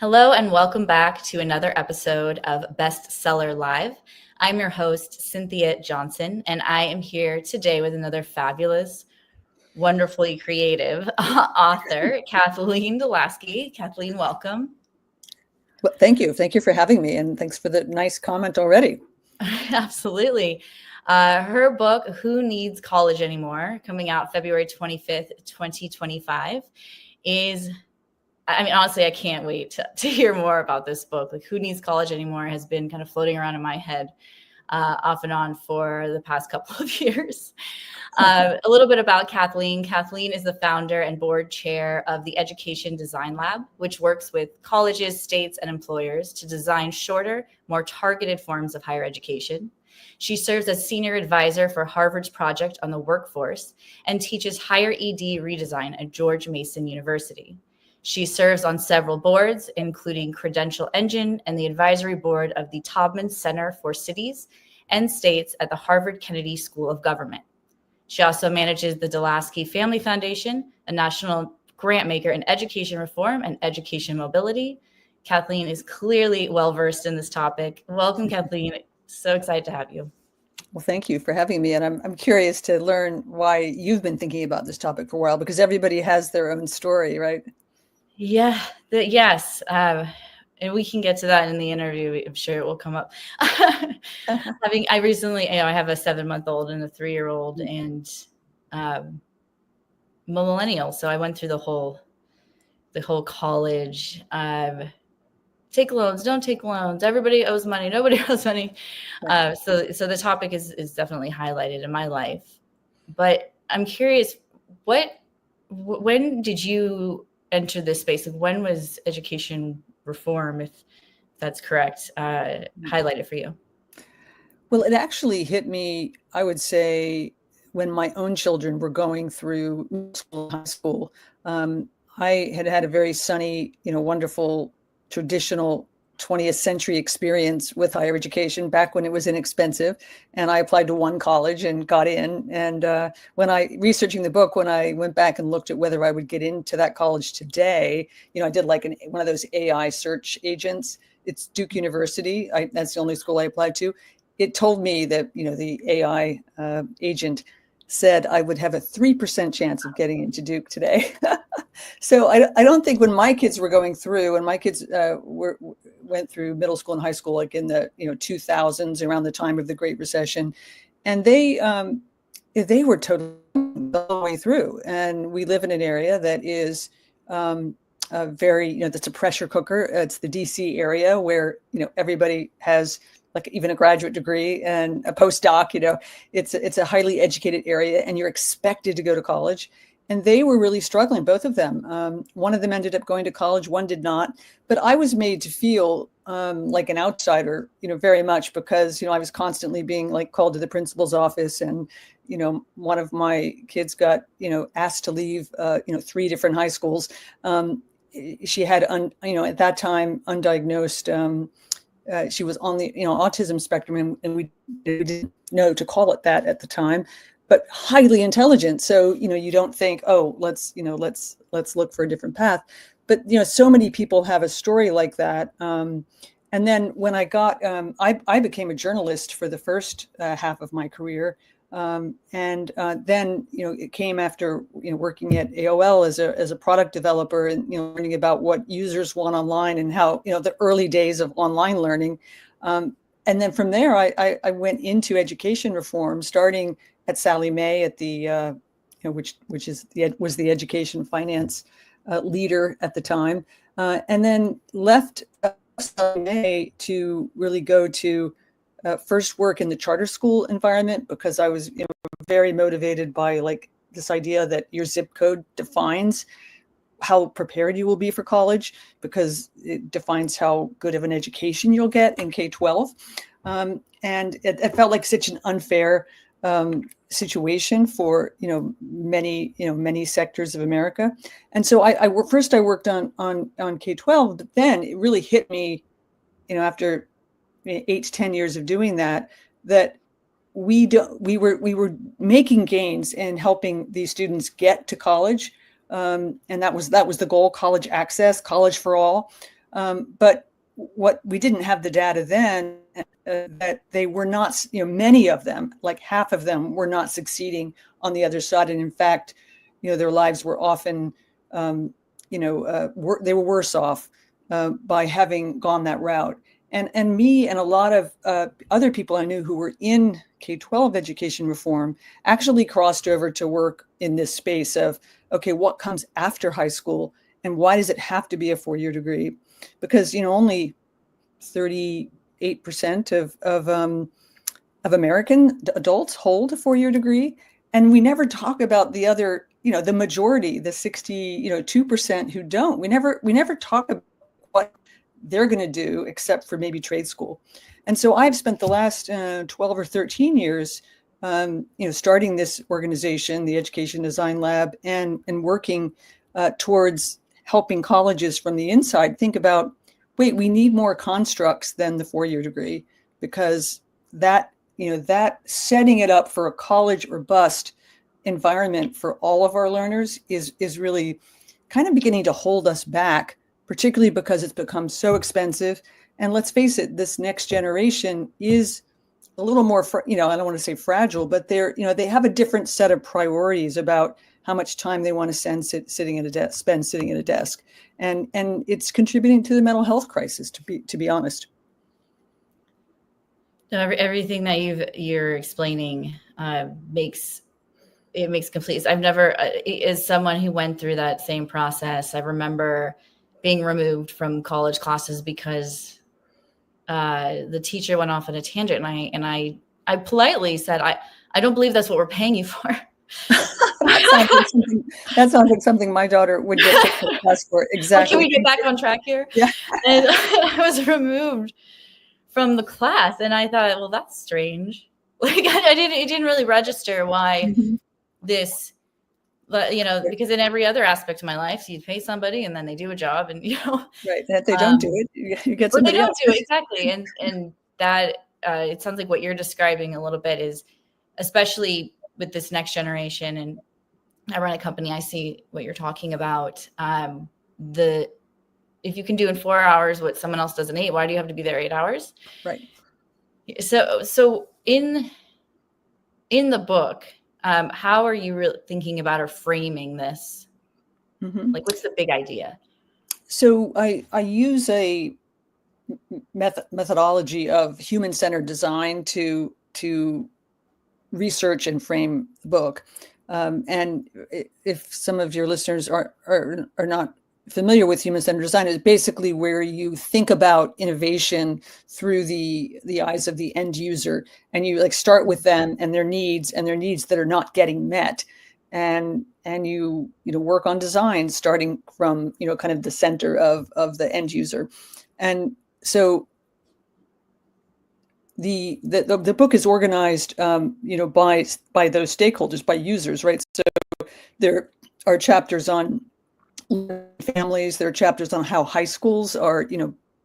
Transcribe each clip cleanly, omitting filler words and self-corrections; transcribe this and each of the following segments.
Hello and welcome back to another episode of Bestseller Live. I'm your host, Cynthia Johnson, and I am here today with another fabulous, wonderfully creative author, Kathleen deLaski. Kathleen, welcome. Well, thank you. Thank you for having me. And thanks for the nice comment already. Absolutely. Her book, Who Needs College Anymore, coming out February 25th, 2025, honestly, I can't wait to hear more about this book. Like, Who Needs College Anymore has been kind of floating around in my head off and on for the past couple of years. A little bit about Kathleen. Kathleen is the founder and board chair of the Education Design Lab, which works with colleges, states, and employers to design shorter, more targeted forms of higher education. She serves as senior advisor for Harvard's Project on the Workforce and teaches higher ED redesign at George Mason University. She serves on several boards, including Credential Engine and the advisory board of the Taubman Center for Cities and States at the Harvard Kennedy School of Government. She also manages the deLaski Family Foundation, a national grant maker in education reform and education mobility. Kathleen is clearly well-versed in this topic. Welcome, Kathleen. So excited to have you. Well, thank you for having me. And I'm curious to learn why you've been thinking about this topic for a while, because everybody has their own story, right? Yeah, yes. And we can get to that in the interview. I'm sure it will come up. I recently, I have a 7-month-old and a 3-year-old and millennial. So I went through the whole college, take loans, don't take loans. Everybody owes money. Nobody owes money. So the topic is definitely highlighted in my life. But I'm curious, when did you enter this space? Like, when was education reform, if that's correct, highlighted for you? Well, it actually hit me, I would say, when my own children were going through middle school and high school. I had a very sunny, wonderful, traditional 20th century experience with higher education back when it was inexpensive. And I applied to one college and got in. And researching the book, when I went back and looked at whether I would get into that college today, I did like one of those AI search agents. It's Duke University. That's the only school I applied to. It told me that, the AI agent said I would have a 3% chance of getting into Duke today. So I don't think when my kids were going through, and my kids went through middle school and high school, like in the 2000s, around the time of the Great Recession, and they were totally the way through. And we live in an area that is very, that's a pressure cooker. It's the DC area where everybody has like even a graduate degree and a postdoc. It's a highly educated area, and you're expected to go to college. And they were really struggling, both of them. One of them ended up going to college, one did not. But I was made to feel like an outsider, very much, because, I was constantly being like called to the principal's office. And, one of my kids got, asked to leave, 3 different high schools. She had, at that time, undiagnosed. She was on the, autism spectrum, and we didn't know to call it that at the time. But highly intelligent. So, you don't think, oh, let's look for a different path. But, so many people have a story like that. And then when I got, I became a journalist for the first half of my career. And then, it came after, working at AOL as a product developer and, learning about what users want online and how, the early days of online learning. And then from there, I went into education reform, starting at Sallie Mae at the, which was the education finance leader at the time, and then left Sallie Mae to really go to first work in the charter school environment, because I was very motivated by like this idea that your zip code defines how prepared you will be for college, because it defines how good of an education you'll get in K-12. And it felt like such an unfair situation for many sectors of America. And so I worked on K-12, but then it really hit me, after 8 to 10 years of doing that we were making gains in helping these students get to college, and that was the goal: college access, college for all. But what we didn't have the data then, that they were not, many of them, like half of them, were not succeeding on the other side. And in fact, their lives were often, they were worse off by having gone that route. And me and a lot of other people I knew who were in K-12 education reform actually crossed over to work in this space of, okay, what comes after high school, and why does it have to be a 4-year degree? Because only 38% of American adults hold a 4-year degree, and we never talk about the other, the majority, the 62% who don't. We never talk about what they're going to do, except for maybe trade school. And so I've spent the last 12 or 13 years, starting this organization, the Education Design Lab, and working towards helping colleges from the inside think about, wait, we need more constructs than the 4-year degree, because that setting it up for a college or bust environment for all of our learners is really kind of beginning to hold us back, particularly because it's become so expensive. And let's face it, this next generation is a little more, I don't want to say fragile, but they have a different set of priorities about how much time they want to spend sitting at a desk. And it's contributing to the mental health crisis, to be honest. Everything that you're explaining makes complete sense. I've never, as someone who went through that same process, I remember being removed from college classes because the teacher went off on a tangent, and I politely said, I don't believe that's what we're paying you for. That sounds like something my daughter would get to class for. Exactly. Can we get back on track here? Yeah. And I was removed from the class, and I thought, well, that's strange. Like it didn't really register why this, because in every other aspect of my life, so you pay somebody and then they do a job, and right, that they don't do it, you get somebody else. Do it, exactly. And that it sounds like what you're describing a little bit is, especially with this next generation, and I run a company, I see what you're talking about. If you can do in 4 hours what someone else does in 8, why do you have to be there 8 hours? Right. So in the book, how are you really thinking about or framing this? Like, what's the big idea? So I use a methodology of human-centered design to research and frame the book. And if some of your listeners are not familiar with human-centered design, is basically where you think about innovation through the eyes of the end user, and you start with them and their needs that are not getting met, and you work on design starting from kind of the center of the end user. And so the book is organized by those stakeholders, by users, right? So there are chapters on families, there are chapters on how high schools are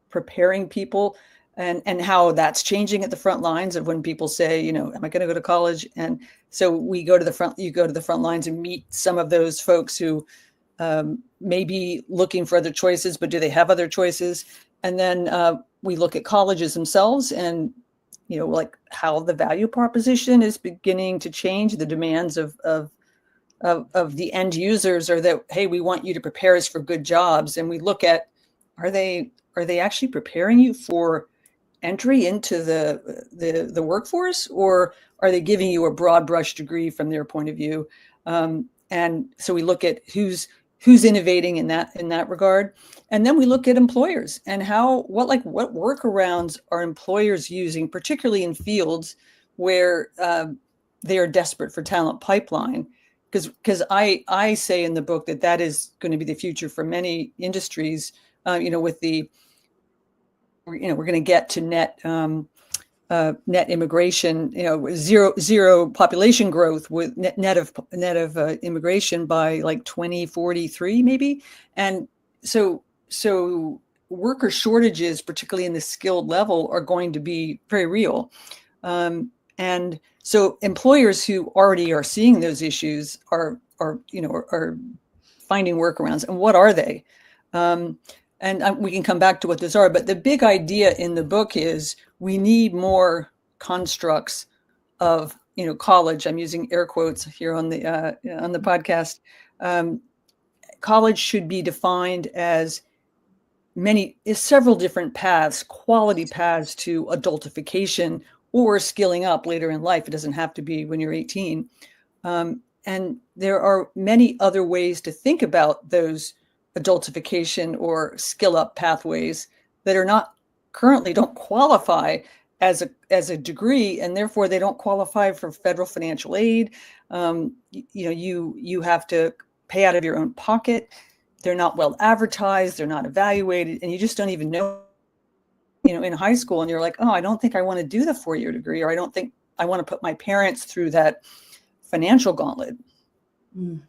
preparing people, and how that's changing at the front lines of when people say, am I going to go to college? And so you go to the front lines and meet some of those folks who may be looking for other choices, but do they have other choices? And then we look at colleges themselves, and how the value proposition is beginning to change. The demands of the end users are that, hey, we want you to prepare us for good jobs. And we look at, are they actually preparing you for entry into the workforce, or are they giving you a broad brush degree from their point of view? And so we look at who's innovating in that regard. And then we look at employers and what workarounds are employers using, particularly in fields where they are desperate for talent pipeline. Because I say in the book that is going to be the future for many industries. With we're going to get to net immigration, zero population growth with net of immigration by like 2043 maybe. And so worker shortages, particularly in the skilled level, are going to be very real. And so employers who already are seeing those issues are finding workarounds. And what are they? and we can come back to what those are, but the big idea in the book is we need more constructs of, college. I'm using air quotes here on the podcast. College should be defined as several different paths, quality paths to adultification or skilling up later in life. It doesn't have to be when you're 18. And there are many other ways to think about those adultification or skill up pathways that are not currently don't qualify as a degree, and therefore they don't qualify for federal financial aid. You have to pay out of your own pocket. They're not well advertised. They're not evaluated, and you just don't even know. In high school, and you're like, oh, I don't think I want to do the 4-year degree, or I don't think I want to put my parents through that financial gauntlet. Mm.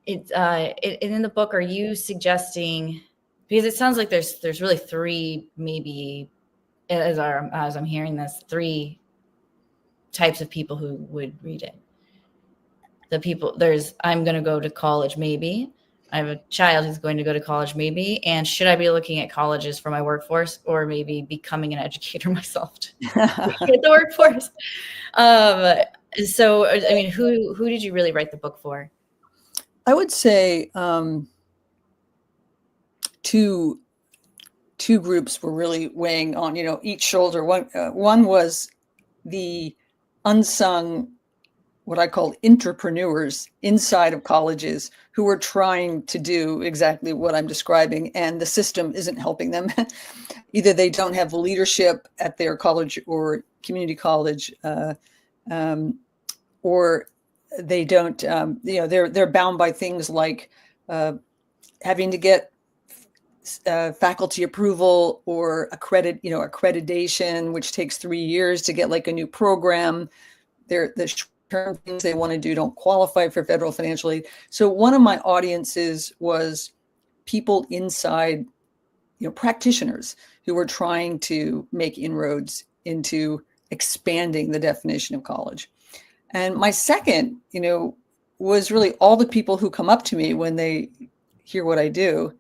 In the book, are you suggesting, because it sounds like there's really three, maybe as I'm hearing this, three types of people who would read it. I'm going to go to college, maybe. I have a child who's going to go to college, maybe. And should I be looking at colleges for my workforce, or maybe becoming an educator myself to get the workforce? So, I mean, who did you really write the book for? I would say two groups were really weighing on, each shoulder. One was the unsung, what I call entrepreneurs inside of colleges, who are trying to do exactly what I'm describing, and the system isn't helping them. Either they don't have leadership at their college or community college, or they don't. They're bound by things like having to get faculty approval or accreditation, which takes 3 years to get like a new program. The term things they want to do don't qualify for federal financial aid. So one of my audiences was people inside, practitioners who were trying to make inroads into expanding the definition of college. And my second, was really all the people who come up to me when they hear what I do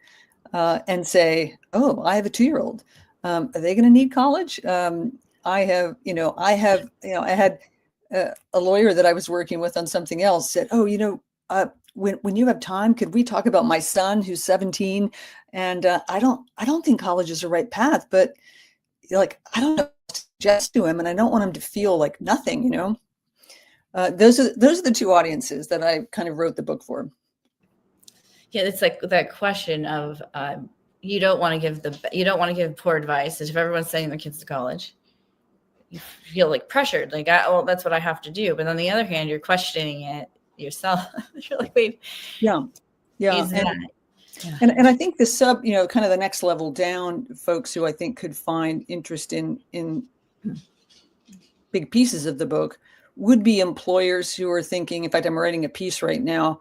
and say, "Oh, I have a 2-year-old. Are they going to need college?" I had a lawyer that I was working with on something else said, "Oh, when you have time, could we talk about my son who's 17? And I don't think college is the right path, but I don't know what to suggest to him, and I don't want him to feel like nothing, Those are the two audiences that I kind of wrote the book for. Yeah, it's like that question of you don't want to give poor advice. If everyone's sending their kids to college, you feel like pressured, like, well, that's what I have to do. But on the other hand, you're questioning it yourself. You're like, wait, yeah. And I think the kind of the next level down folks who I think could find interest in big pieces of the book would be employers who are thinking. In fact, I'm writing a piece right now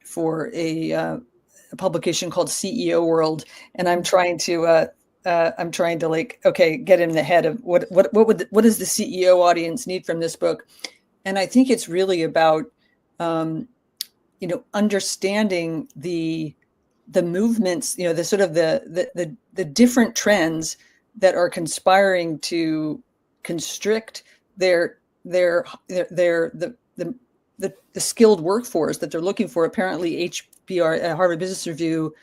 for a publication called CEO World, and I'm trying to get in the head of what does the CEO audience need from this book. And I think it's really about understanding the movements, the sort of the different trends that are conspiring to constrict the skilled workforce that they're looking for. Apparently, HBR, Harvard Business Review,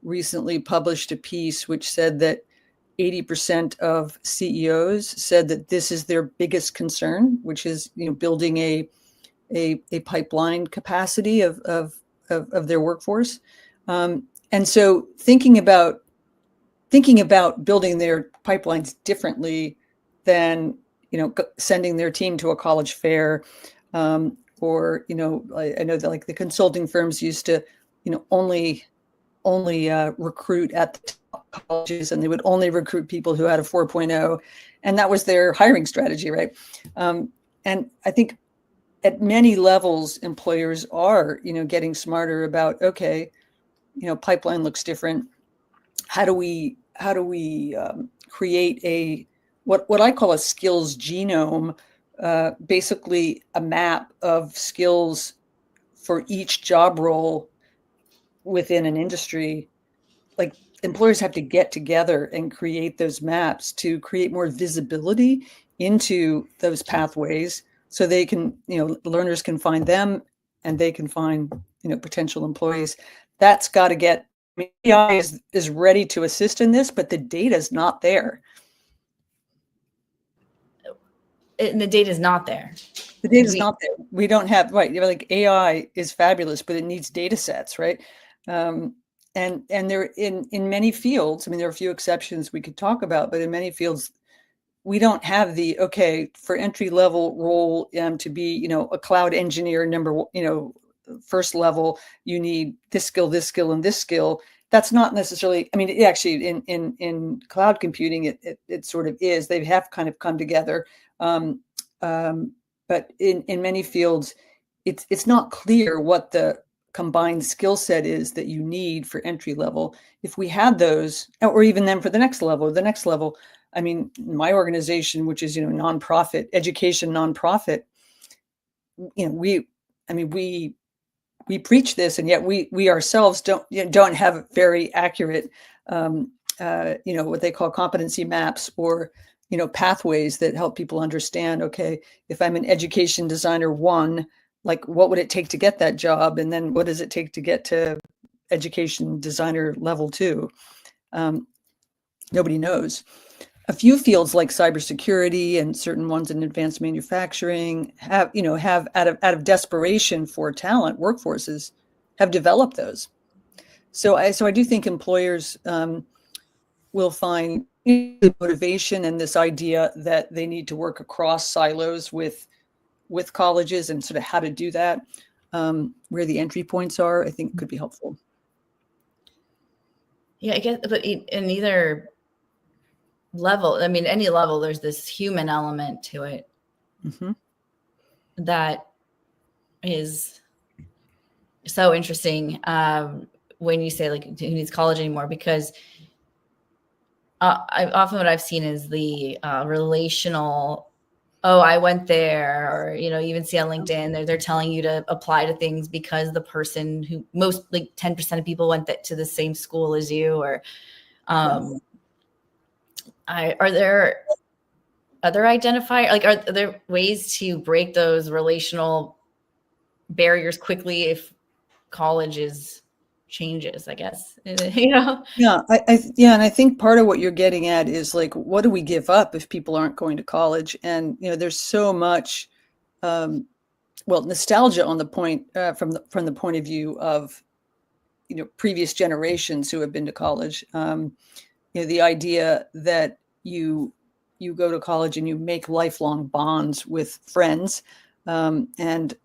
recently published a piece which said that 80% of CEOs said that this is their biggest concern, which is building a pipeline capacity of their workforce, and so thinking about building their pipelines differently than sending their team to a college fair, or I know that like the consulting firms used to only recruit at the top colleges, and they would only recruit people who had a 4.0, and that was their hiring strategy, right? And I think at many levels, employers are getting smarter about, okay, pipeline looks different. How do we create a what I call a skills genome, basically a map of skills for each job role within an industry, like employers have to get together and create those maps to create more visibility into those pathways, so they can, learners can find them, and they can find, potential employees. That's got to get, I mean, AI is ready to assist in this, but the data is not there. And the data is not there. The data is not there. We don't have, right. Like AI is fabulous, but it needs data sets, right? And there in many fields, I mean, there are a few exceptions we could talk about, but in many fields, we don't have the, okay, for entry level role, to be, a cloud engineer, first level, you need this skill, and this skill. That's not necessarily, I mean, it actually in cloud computing, it sort of is. They have kind of come together. But in many fields, it's not clear what the combined skill set is that you need for entry level. If we had those, or even then for the next level, I mean, my organization, which is, nonprofit, education nonprofit, we preach this, and yet we ourselves don't have very accurate, what they call competency maps, or pathways that help people understand, okay, if I'm an education designer one, like what would it take to get that job? And then what does it take to get to education designer level 2? Nobody knows. A few fields like cybersecurity and certain ones in advanced manufacturing have out of desperation for talent, workforces have developed those. So I do think employers will find motivation and this idea that they need to work across silos with colleges, and sort of how to do that, where the entry points are, I think could be helpful. Yeah, I guess, but in either level, I mean, any level, there's this human element to it. Mm-hmm. That is so interesting when you say, like, who needs college anymore? Because often what I've seen is the relational, oh, I went there, or, you even see on LinkedIn, they're telling you to apply to things because the person who most, like 10% of people went to the same school as you, or are there other identifier, like, are there ways to break those relational barriers quickly if college changes, I guess, Yeah, and I think part of what you're getting at is, like, what do we give up if people aren't going to college? And there's so much, nostalgia on the point, from the point of view of previous generations who have been to college. The idea that you go to college and you make lifelong bonds with friends, and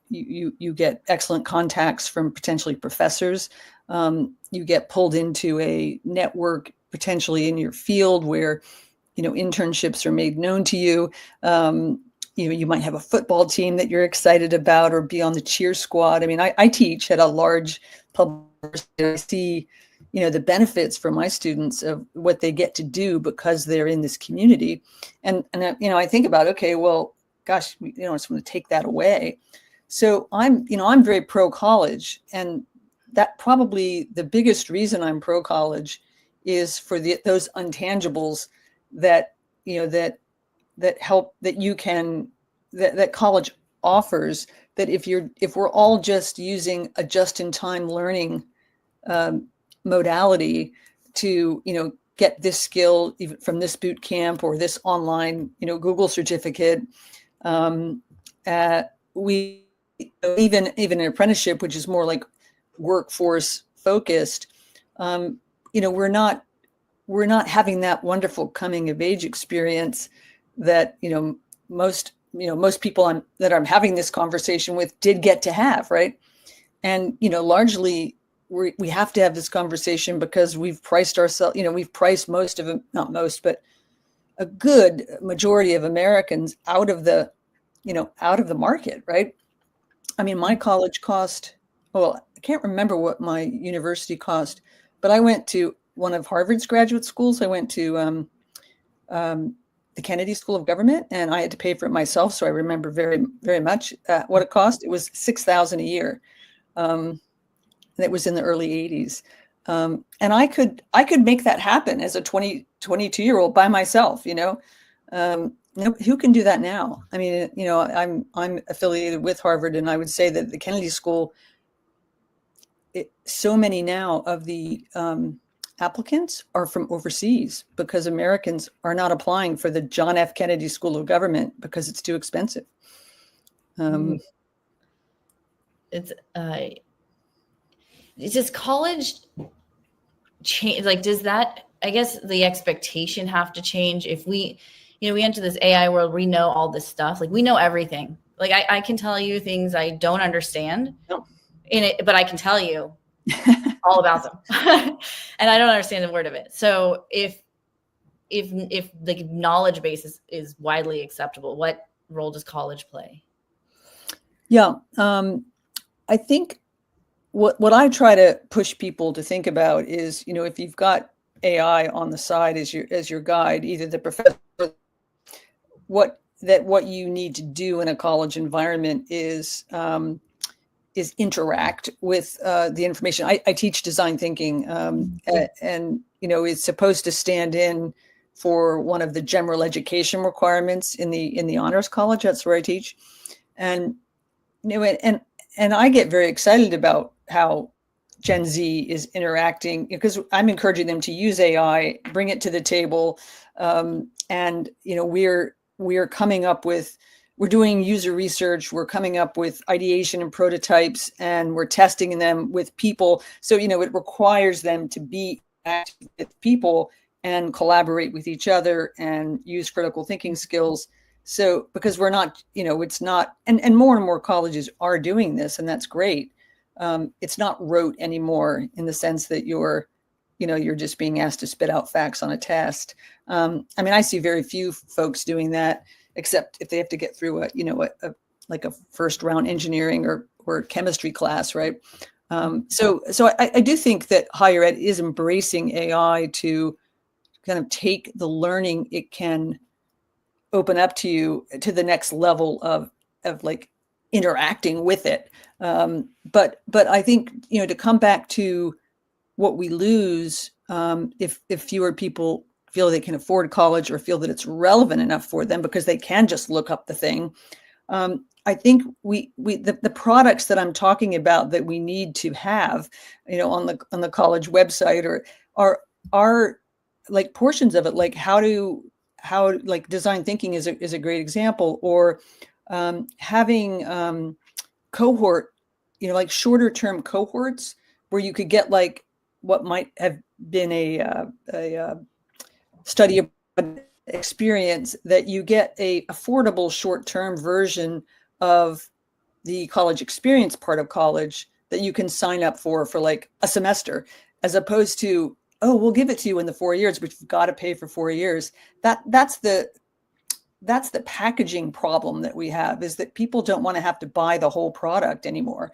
you get excellent contacts from potentially professors. You get pulled into a network potentially in your field where, internships are made known to you. You might have a football team that you're excited about, or be on the cheer squad. I mean, I teach at a large public university. I see, the benefits for my students of what they get to do because they're in this community. And I think about, okay, well, gosh, I just want to take that away. So I'm very pro college, and that probably the biggest reason I'm pro college is for those intangibles that help, that college offers, that if we're all just using a just-in-time learning modality to get this skill even from this boot camp or this online Google certificate, we even an apprenticeship, which is more like workforce focused, we're not having that wonderful coming of age experience that most people that I'm having this conversation with did get to have, right? And largely we have to have this conversation because we've priced ourselves, we've priced most of them, not most, but a good majority of Americans out of the market, right? I mean, my college cost, well, I can't remember what my university cost, but I went to one of Harvard's graduate schools. I went to the Kennedy School of Government, and I had to pay for it myself. So I remember very, very much what it cost. It was $6,000 a year. And it was in the early 80s. And I could make that happen as a 22-year-old by myself, who can do that now? I mean, I'm affiliated with Harvard, and I would say that the Kennedy School, so many now of the applicants are from overseas because Americans are not applying for the John F. Kennedy School of Government because it's too expensive. It's just college change. Like, does that, I guess the expectation have to change if we enter this AI world, we know all this stuff. Like, we know everything. Like, I can tell you things I don't understand in it, but I can tell you all about them. And I don't understand a word of it. So if the knowledge base is widely acceptable, what role does college play? Yeah. I think what I try to push people to think about is, if you've got AI on the side as your guide, either the professor, what you need to do in a college environment is interact with the information. I teach design thinking, and it's supposed to stand in for one of the general education requirements in the honors college. That's where I teach, and and I get very excited about how Gen Z is interacting, because I'm encouraging them to use AI, bring it to the table, and we're coming up with. We're doing user research. We're coming up with ideation and prototypes, and we're testing them with people. So, it requires them to be active with people and collaborate with each other and use critical thinking skills. So, because we're not, it's not, and more colleges are doing this, and that's great. It's not rote anymore in the sense that you're just being asked to spit out facts on a test. I see very few folks doing that, except if they have to get through a first round engineering or chemistry class, right? So I do think that higher ed is embracing AI to kind of take the learning it can open up to you to the next level of like interacting with it. But I think, to come back to what we lose, if fewer people feel they can afford college or feel that it's relevant enough for them because they can just look up the thing. I think the products that I'm talking about that we need to have, on the college website are like portions of it, like how like design thinking is a great example, or having cohort, like shorter term cohorts where you could get like what might have been a study experience, that you get a affordable short-term version of the college experience part of college that you can sign up for like a semester, as opposed to, oh, we'll give it to you in the 4 years, but you've got to pay for 4 years. That's the packaging problem that we have, is that people don't want to have to buy the whole product anymore.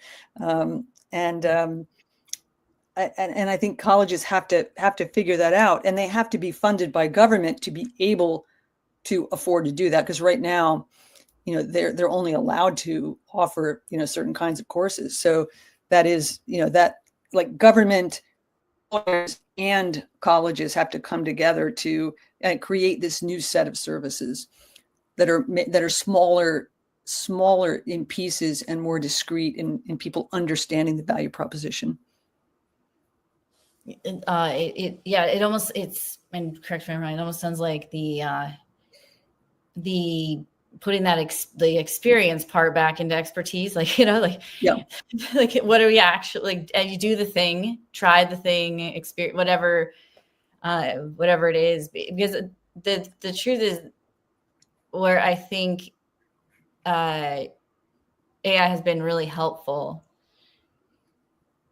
And I think colleges have to figure that out, and they have to be funded by government to be able to afford to do that. Because right now, they're only allowed to offer, certain kinds of courses. So that is, that like government and colleges have to come together to create this new set of services that are smaller in pieces and more discrete in people understanding the value proposition. And correct me if I'm wrong, it almost sounds like the putting the experience part back into expertise, like, Yeah. like what are we actually, like, and you do the thing, try the thing, experience whatever it is, because the truth is, where I think AI has been really helpful,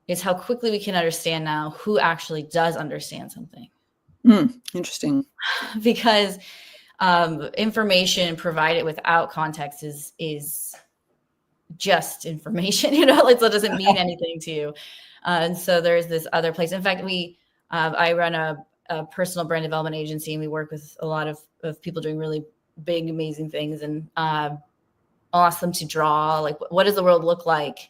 is how quickly we can understand now who actually does understand something. Interesting. Because information provided without context is just information, it doesn't mean anything to you. And so there's this other place. In fact, I run a personal brand development agency, and we work with a lot of people doing really big, amazing things. And I'll ask them to draw, like, what does the world look like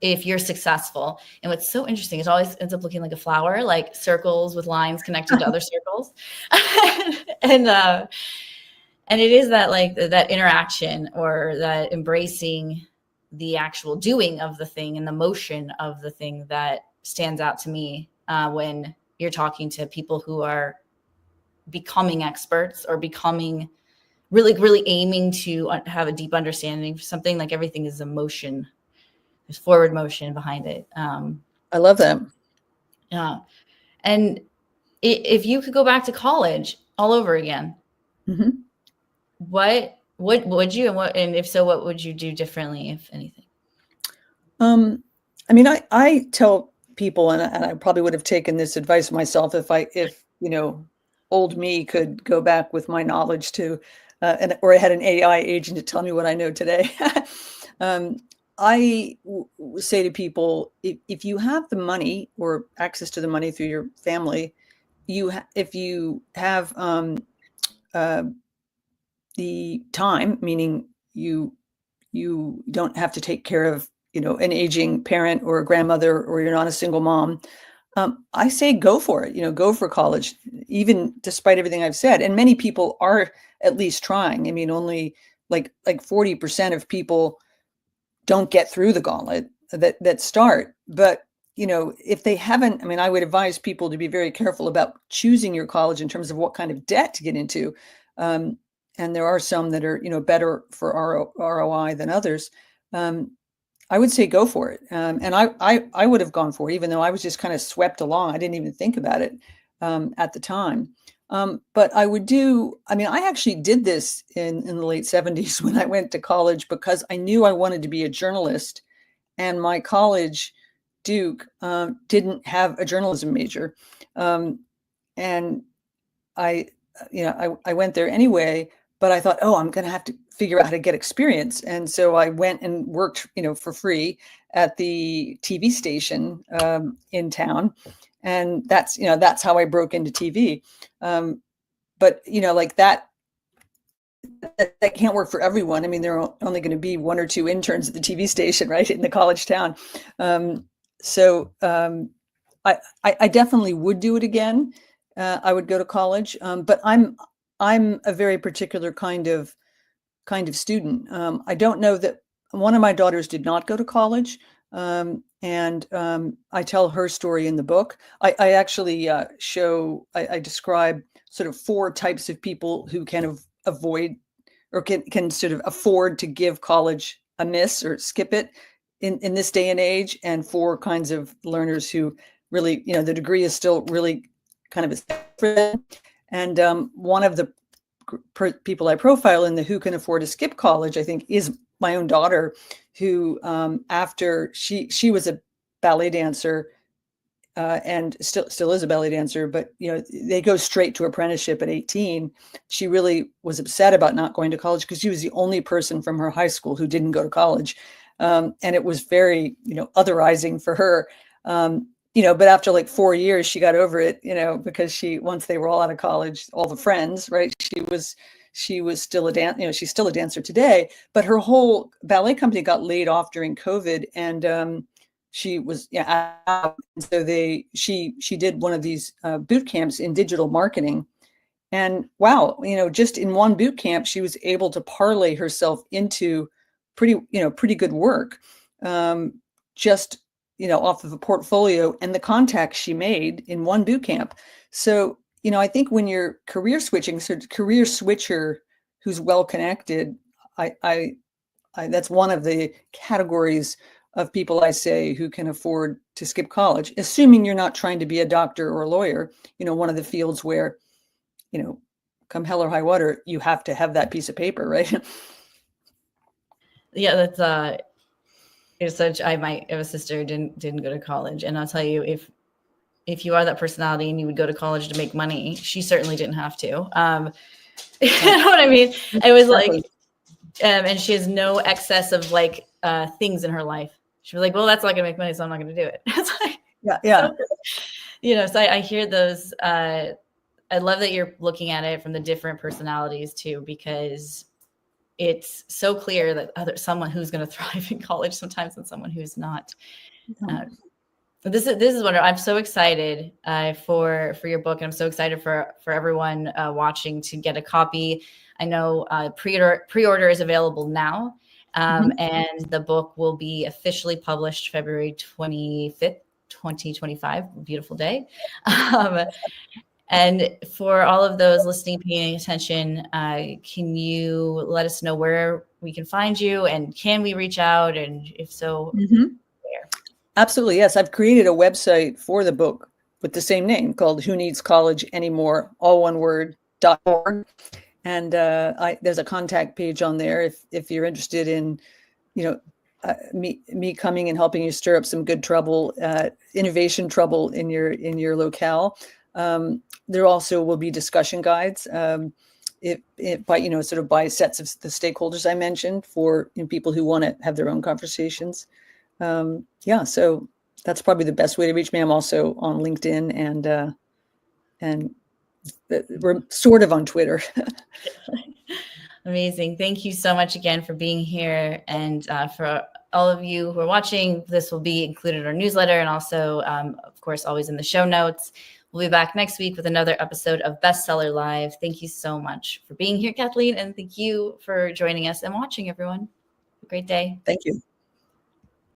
if you're successful. And what's so interesting, it always ends up looking like a flower, like circles with lines connecting to other circles. and it is that, like, that interaction, or that embracing the actual doing of the thing and the motion of the thing, that stands out to me when you're talking to people who are becoming experts, or becoming really aiming to have a deep understanding of something. Like, everything is a motion. There's forward motion behind it. I love that. Yeah. And if you could go back to college all over again, Mm-hmm. what would you, and if so, what would you do differently, if anything? I mean, I tell people, and I probably would have taken this advice myself if old me could go back with my knowledge to, or I had an AI agent to tell me what I know today. I say to people, if you have the money or access to the money through your family, if you have the time, meaning you don't have to take care of an aging parent or a grandmother, or you're not a single mom, I say go for it. Go for college, even despite everything I've said. And many people are at least trying. I mean, only like 40% of people don't get through the gauntlet that start. But if they haven't, I mean, I would advise people to be very careful about choosing your college in terms of what kind of debt to get into. And there are some that are better for ROI than others. I would say go for it. And I would have gone for it, even though I was just kind of swept along. I didn't even think about it at the time. But I actually did this in the late 70s when I went to college, because I knew I wanted to be a journalist. And my college, Duke, didn't have a journalism major. And I went there anyway, but I thought, oh, I'm going to have to figure out how to get experience. And so I went and worked, for free at the TV station in town. And that's how I broke into TV. But like that can't work for everyone. I mean, there are only going to be one or two interns at the TV station, right, in the college town. I definitely would do it again. I would go to college, but I'm a very particular kind of student. I don't know that one of my daughters did not go to college, and I tell her story in the book. I actually I describe sort of 4 types of people who can avoid or can sort of afford to give college a miss or skip it in this day and age, and 4 kinds of learners who really, the degree is still really kind of a. And one of the people I profile in the who can afford to skip college, I think, is my own daughter, who after she was a ballet dancer and still is a ballet dancer, but they go straight to apprenticeship at 18. She really was upset about not going to college because she was the only person from her high school who didn't go to college, and it was very otherizing for her. But after like 4 years, she got over it, because once they were all out of college, all the friends, right? She was still she's still a dancer today, but her whole ballet company got laid off during COVID, and she was out. So she did one of these boot camps in digital marketing, and wow, just in one boot camp, she was able to parlay herself into pretty good work, just off of a portfolio and the contacts she made in one boot camp. So I think when you're career switching, so career switcher who's well connected, I that's one of the categories of people I say who can afford to skip college, assuming you're not trying to be a doctor or a lawyer, one of the fields where, come hell or high water, you have to have that piece of paper, right? Yeah, that's it's such. I have a sister who didn't go to college, and I'll tell you, if you are that personality and you would go to college to make money, she certainly didn't have to. You know what I mean? It was like, and she has no excess of like things in her life. She was like, well, that's not gonna make money, so I'm not gonna do it. It's like, yeah. So I hear those. I love that you're looking at it from the different personalities too, because it's so clear that someone who's going to thrive in college sometimes than someone who's not. This is wonderful. I'm so excited for your book, and I'm so excited for everyone watching to get a copy. I know pre-order is available now, and the book will be officially published February 25th, 2025. Beautiful day. And for all of those listening, paying attention, can you let us know where we can find you, and can we reach out? And if so, where? Absolutely. Yes. I've created a website for the book with the same name called Who Needs College Anymore, all one word, .org. And there's a contact page on there if you're interested in, me coming and helping you stir up some good trouble, innovation trouble in your locale. There also will be discussion guides, by sort of by sets of the stakeholders I mentioned for people who want to have their own conversations. So that's probably the best way to reach me. I'm also on LinkedIn and we're sort of on Twitter. Amazing. Thank you so much again for being here. And for all of you who are watching, this will be included in our newsletter and also, of course, always in the show notes. We'll be back next week with another episode of Bestseller Live. Thank you so much for being here, Kathleen, and thank you for joining us and watching, everyone. Have a great day. Thank you.